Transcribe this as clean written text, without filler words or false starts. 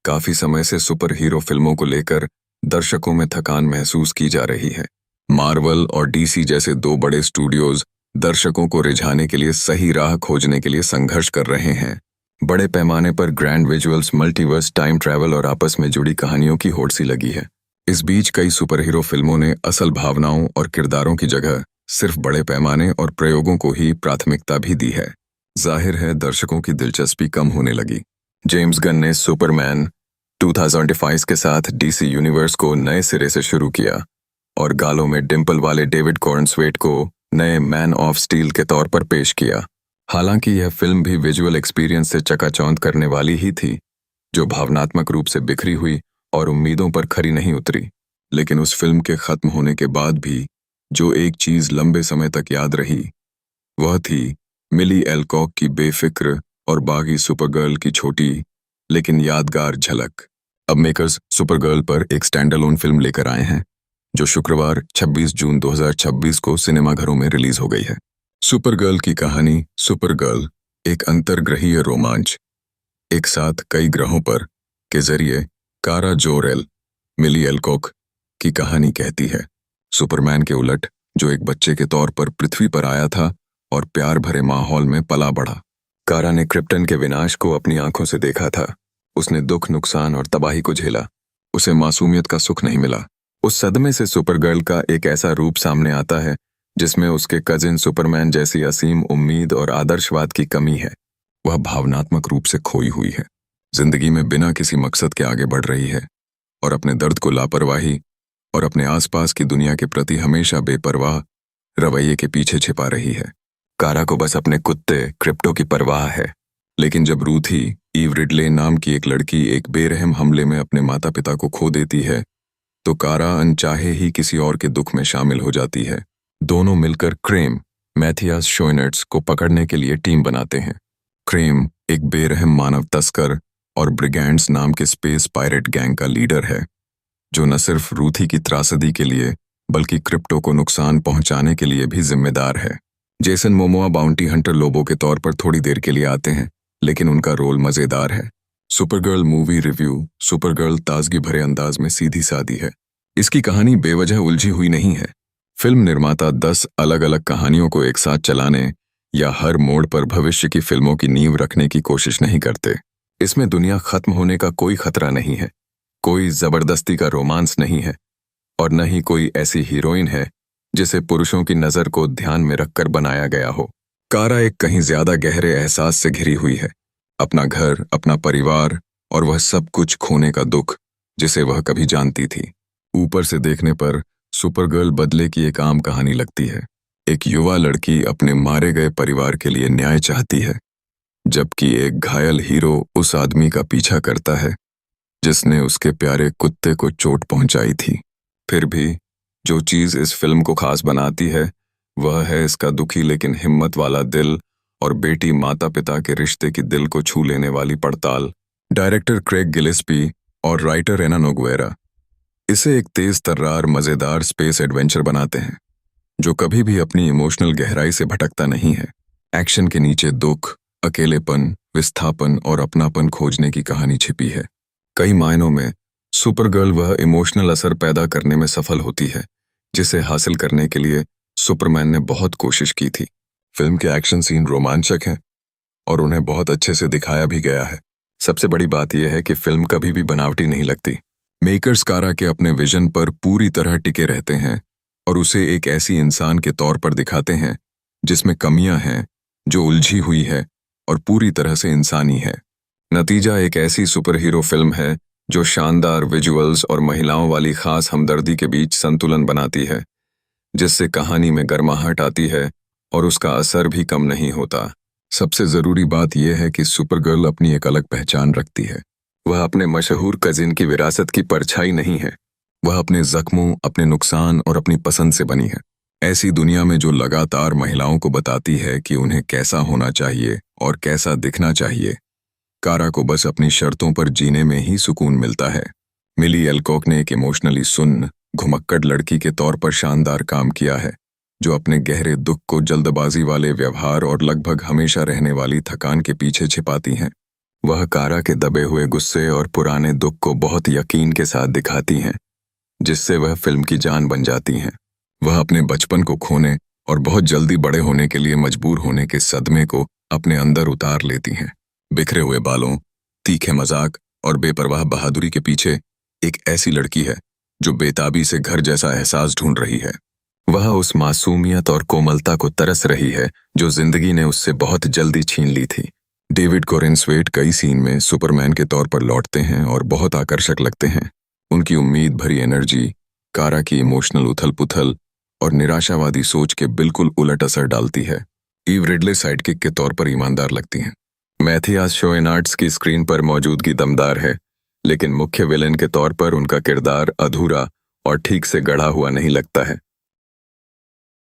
काफी समय से सुपर हीरो फिल्मों को लेकर दर्शकों में थकान महसूस की जा रही है। मार्वल और डीसी जैसे दो बड़े स्टूडियोज दर्शकों को रिझाने के लिए सही राह खोजने के लिए संघर्ष कर रहे हैं। बड़े पैमाने पर grand visuals, multiverse, time travel और आपस में जुड़ी कहानियों की होड़ सी लगी है। इस बीच कई सुपर हीरो फिल्मों ने असल भावनाओं और किरदारों की जगह सिर्फ बड़े पैमाने और प्रयोगों को ही प्राथमिकता भी दी है। जाहिर है दर्शकों की दिलचस्पी कम होने लगी। जेम्स गन ने सुपरमैन 2025 के साथ डीसी यूनिवर्स को नए सिरे से शुरू किया और गालों में डिंपल वाले डेविड कॉर्नस्वेट को नए मैन ऑफ स्टील के तौर पर पेश किया। हालांकि यह फिल्म भी विजुअल एक्सपीरियंस से चकाचौंध करने वाली ही थी, जो भावनात्मक रूप से बिखरी हुई और उम्मीदों पर खरी नहीं उतरी। लेकिन उस फिल्म के खत्म होने के बाद भी जो एक चीज लंबे समय तक याद रही, वह थी मिली एल्कॉक की बेफिक्र और बागी सुपरगर्ल की छोटी लेकिन यादगार झलक। अब मेकर्स सुपरगर्ल पर एक स्टैंडअलोन फिल्म लेकर आए हैं, जो शुक्रवार 26 जून 2026 को सिनेमाघरों में रिलीज हो गई है। सुपरगर्ल की कहानी सुपरगर्ल, एक अंतर्ग्रहीय रोमांच, एक साथ कई ग्रहों पर के जरिए कारा जोरेल, मिली एल्कॉक की कहानी कहती है। सुपरमैन के उलट, जो एक बच्चे के तौर पर पृथ्वी पर आया था और प्यार भरे माहौल में पला बढ़ा। कारा ने क्रिप्टन के विनाश को अपनी आंखों से देखा था। उसने दुख, नुकसान और तबाही को झेला। उसे मासूमियत का सुख नहीं मिला। उस सदमे से सुपरगर्ल का एक ऐसा रूप सामने आता है जिसमें उसके कजिन सुपरमैन जैसी असीम उम्मीद और आदर्शवाद की कमी है। वह भावनात्मक रूप से खोई हुई है, जिंदगी में बिना किसी मकसद के आगे बढ़ रही है और अपने दर्द को लापरवाही और अपने आसपास की दुनिया के प्रति हमेशा बेपरवाह रवैये के पीछे छिपा रही है। कारा को बस अपने कुत्ते क्रिप्टो की परवाह है, लेकिन जब रूथी ईव रिडले नाम की एक लड़की एक बेरहम हमले में अपने माता पिता को खो देती है, तो कारा अनचाहे ही किसी और के दुख में शामिल हो जाती है। दोनों मिलकर क्रेम, मैथियास शोइनर्ट्स को पकड़ने के लिए टीम बनाते हैं। क्रेम एक बेरहम मानव तस्कर और ब्रिगेंड्स नाम के स्पेस पायरेट गैंग का लीडर है, जो न सिर्फ रूथी की त्रासदी के लिए बल्कि क्रिप्टो को नुकसान पहुंचाने के लिए भी जिम्मेदार है। Jason Momoa bounty Hunter Lobo के तौर पर थोड़ी देर के लिए आते हैं, लेकिन उनका रोल मजेदार है। Supergirl movie review. सुपरगर्ल ताजगी भरे अंदाज में सीधी सादी है। इसकी कहानी बेवजह उलझी हुई नहीं है। फिल्म निर्माता 10 अलग अलग कहानियों को एक साथ चलाने या हर मोड़ पर भविष्य की फिल्मों की नींव रखने की कोशिश नहीं करते। इसमें दुनिया खत्म होने का कोई खतरा नहीं है, कोई जबरदस्ती का रोमांस नहीं है और न ही कोई ऐसी हीरोइन है जिसे पुरुषों की नजर को ध्यान में रखकर बनाया गया हो। कारा एक कहीं ज्यादा गहरे एहसास से घिरी हुई है। अपना घर, अपना परिवार और वह सब कुछ खोने का दुख जिसे वह कभी जानती थी। ऊपर से देखने पर सुपरगर्ल बदले की एक आम कहानी लगती है। एक युवा लड़की अपने मारे गए परिवार के लिए न्याय चाहती है, जबकि एक घायल हीरो उस आदमी का पीछा करता है जिसने उसके प्यारे कुत्ते को चोट पहुंचाई थी। फिर भी जो चीज इस फिल्म को खास बनाती है वह है इसका दुखी लेकिन हिम्मत वाला दिल और बेटी माता पिता के रिश्ते की दिल को छू लेने वाली पड़ताल। डायरेक्टर क्रेग गिलेस्पी और राइटर एना नोगुएरा इसे एक तेज तर्रार मजेदार स्पेस एडवेंचर बनाते हैं, जो कभी भी अपनी इमोशनल गहराई से भटकता नहीं है। एक्शन के नीचे दुख, अकेलेपन, विस्थापन और अपनापन खोजने की कहानी छिपी है। कई मायनों में सुपरगर्ल वह इमोशनल असर पैदा करने में सफल होती है जिसे हासिल करने के लिए सुपरमैन ने बहुत कोशिश की थी। फिल्म के एक्शन सीन रोमांचक हैं और उन्हें बहुत अच्छे से दिखाया भी गया है। सबसे बड़ी बात यह है कि फिल्म कभी भी बनावटी नहीं लगती। मेकर्स कारा के अपने विजन पर पूरी तरह टिके रहते हैं और उसे एक ऐसी इंसान के तौर पर दिखाते हैं जिसमें कमियां हैं, जो उलझी हुई है और पूरी तरह से इंसानी है। नतीजा एक ऐसी सुपर हीरो फिल्म है जो शानदार विजुअल्स और महिलाओं वाली खास हमदर्दी के बीच संतुलन बनाती है, जिससे कहानी में गर्माहट आती है और उसका असर भी कम नहीं होता। सबसे जरूरी बात यह है कि सुपरगर्ल अपनी एक अलग पहचान रखती है। वह अपने मशहूर कजिन की विरासत की परछाई नहीं है। वह अपने जख्मों, अपने नुकसान और अपनी पसंद से बनी है। ऐसी दुनिया में जो लगातार महिलाओं को बताती है कि उन्हें कैसा होना चाहिए और कैसा दिखना चाहिए, कारा को बस अपनी शर्तों पर जीने में ही सुकून मिलता है। मिली एल्कॉक ने एक इमोशनली सुन्न, घुमक्कड़ लड़की के तौर पर शानदार काम किया है, जो अपने गहरे दुख को जल्दबाजी वाले व्यवहार और लगभग हमेशा रहने वाली थकान के पीछे छिपाती हैं। वह कारा के दबे हुए गुस्से और पुराने दुख को बहुत यकीन के साथ दिखाती हैं, जिससे वह फिल्म की जान बन जाती हैं। वह अपने बचपन को खोने और बहुत जल्दी बड़े होने के लिए मजबूर होने के सदमे को अपने अंदर उतार लेती हैं। बिखरे हुए बालों, तीखे मजाक और बेपरवाह बहादुरी के पीछे एक ऐसी लड़की है जो बेताबी से घर जैसा एहसास ढूंढ रही है। वह उस मासूमियत और कोमलता को तरस रही है जो जिंदगी ने उससे बहुत जल्दी छीन ली थी। डेविड कोरेनस्वेट कई सीन में सुपरमैन के तौर पर लौटते हैं और बहुत आकर्षक लगते हैं। उनकी उम्मीद भरी एनर्जी, कारा की इमोशनल उथल-पुथल और निराशावादी सोच के बिल्कुल उलट असर डालती है। ईव रिडले साइडकिक के तौर पर ईमानदार लगती हैं। मैथियास शोएनार्ट्स की स्क्रीन पर मौजूदगी दमदार है, लेकिन मुख्य विलेन के तौर पर उनका किरदार अधूरा और ठीक से गढ़ा हुआ नहीं लगता है।